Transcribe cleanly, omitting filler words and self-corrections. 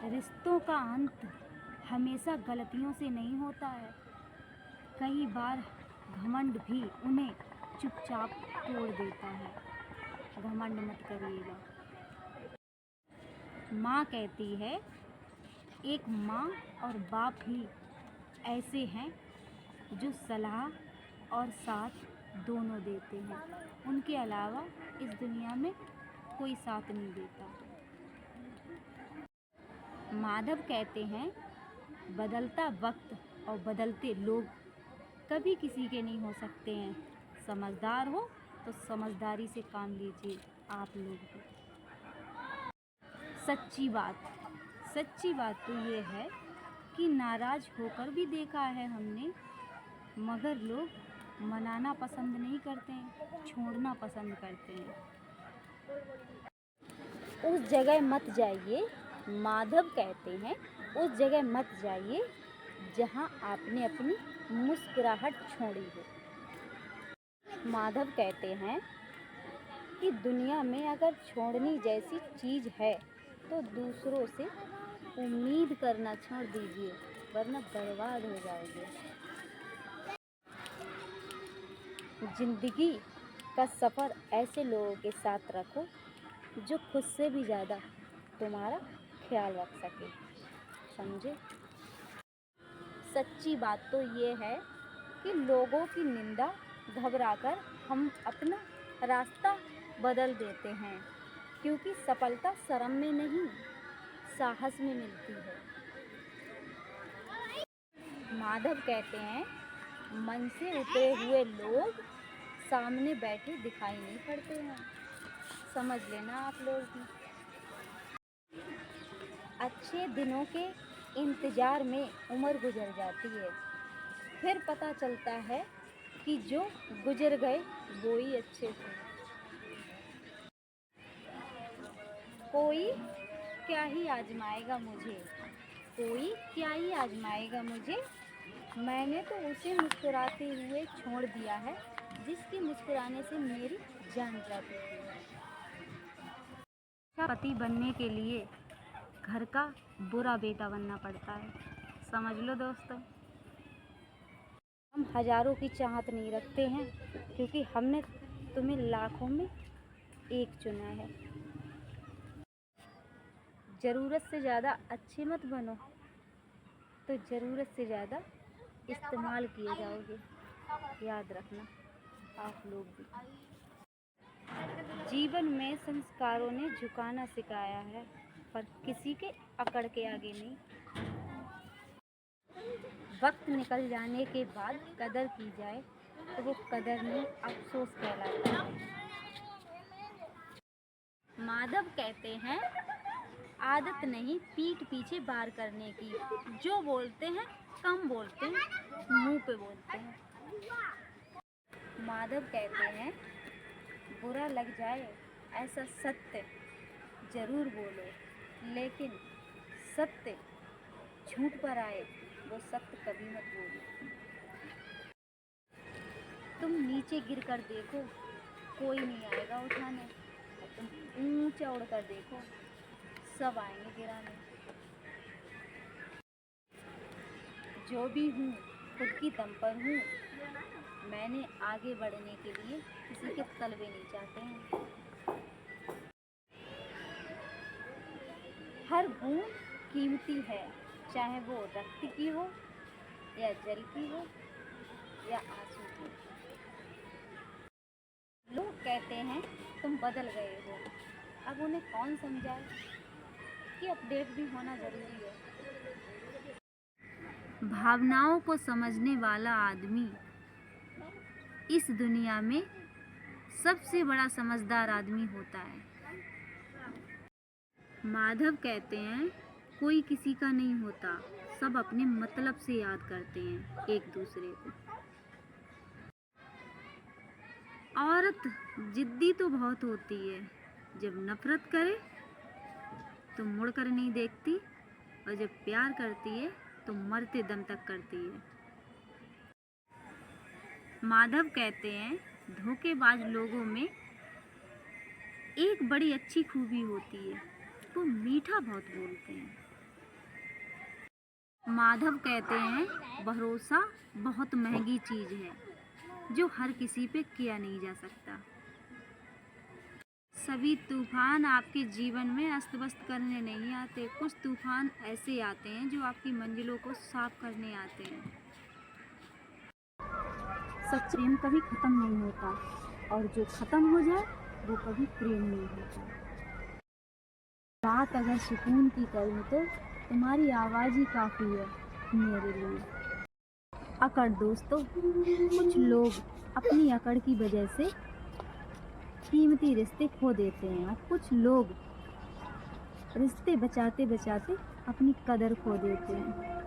रिश्तों का अंत हमेशा गलतियों से नहीं होता है। कई बार घमंड भी उन्हें चुपचाप तोड़ देता है। घमंड मत करिएगा। माँ कहती है, एक माँ और बाप ही ऐसे हैं जो सलाह और साथ दोनों देते हैं। उनके अलावा इस दुनिया में कोई साथ नहीं देता। माधव कहते हैं, बदलता वक्त और बदलते लोग कभी किसी के नहीं हो सकते हैं। समझदार हो तो समझदारी से काम लीजिए आप लोग भी। सच्ची बात तो ये है कि नाराज़ होकर भी देखा है हमने, मगर लोग मनाना पसंद नहीं करते हैं, छोड़ना पसंद करते हैं। उस जगह मत जाइए, माधव कहते हैं, उस जगह मत जाइए जहां आपने अपनी मुस्कुराहट छोड़ी हो। माधव कहते हैं कि दुनिया में अगर छोड़नी जैसी चीज़ है तो दूसरों से उम्मीद करना छोड़ दीजिए, वरना बर्बाद हो जाओगे। जिंदगी का सफ़र ऐसे लोगों के साथ रखो जो खुद से भी ज़्यादा तुम्हारा ख्याल रख सके, समझे। सच्ची बात तो ये है कि लोगों की निंदा घबराकर हम अपना रास्ता बदल देते हैं, क्योंकि सफलता शर्म में नहीं, साहस में मिलती है। माधव कहते हैं, मन से उतरे हुए लोग सामने बैठे दिखाई नहीं पड़ते हैं। समझ लेना आप लोग भी। अच्छे दिनों के इंतज़ार में उम्र गुजर जाती है, फिर पता चलता है कि जो गुजर गए वो ही अच्छे थे। कोई क्या ही आजमाएगा मुझे, कोई क्या ही आजमाएगा मुझे, मैंने तो उसे मुस्कुराते हुए छोड़ दिया है जिसके मुस्कुराने से मेरी जान जाती थी। पति बनने के लिए घर का बुरा बेटा बनना पड़ता है, समझ लो दोस्तों। हम हजारों की चाहत नहीं रखते हैं, क्योंकि हमने तुम्हें लाखों में एक चुना है। ज़रूरत से ज़्यादा अच्छे मत बनो, तो ज़रूरत से ज़्यादा इस्तेमाल किए जाओगे, याद रखना आप लोग भी। जीवन में संस्कारों ने झुकाना सिखाया है, पर किसी के अकड़ के आगे नहीं। वक्त निकल जाने के बाद कदर की जाए तो वो कदर नहीं, अफसोस कहलाता है। माधव कहते हैं, आदत नहीं पीठ पीछे बार करने की, जो बोलते हैं कम बोलते हैं, मुंह पे बोलते हैं। माधव कहते हैं, बुरा लग जाए ऐसा सत्य जरूर बोलो, लेकिन सत्य झूठ पर आए वो सत्य कभी मत बोलो। तुम नीचे गिर कर देखो, कोई नहीं आएगा उठाने, और तुम ऊंचा उड़ कर देखो, सब आएंगे गिराने। जो भी हूँ खुद की दम पर हूँ, मैंने आगे बढ़ने के लिए किसी के तलवे नहीं चाहते हैं। हर बूंद कीमती है, चाहे वो रक्त की हो या जल की हो या आंसू की। लोग कहते हैं तुम बदल गए हो, अब उन्हें कौन समझाए कि अपडेट भी होना जरूरी है। भावनाओं को समझने वाला आदमी इस दुनिया में सबसे बड़ा समझदार आदमी होता है। माधव कहते हैं, कोई किसी का नहीं होता, सब अपने मतलब से याद करते हैं एक दूसरे को। औरत जिद्दी तो बहुत होती है, जब नफरत करे तो मुड़ कर नहीं देखती, और जब प्यार करती है तो मरते दम तक करती है। माधव कहते हैं, धोखेबाज लोगों में एक बड़ी अच्छी खूबी होती है, वो मीठा बहुत बोलते हैं। माधव कहते हैं भरोसा बहुत महंगी चीज़ है जो हर किसी पे किया नहीं जा सकता। सभी तूफान आपके जीवन में अस्त व्यस्त करने नहीं आते, कुछ तूफान ऐसे आते हैं जो आपकी मंजिलों को साफ करने आते हैं। सच प्रेम कभी ख़त्म नहीं होता और जो ख़त्म हो जाए वो कभी प्रेम नहीं होता। बात अगर सुकून की करूँ तो तुम्हारी आवाज़ ही काफ़ी है मेरे लिए। अकड़ दोस्तों, कुछ लोग अपनी अकड़ की वजह से कीमती रिश्ते खो देते हैं और कुछ लोग रिश्ते बचाते बचाते अपनी कदर खो देते हैं।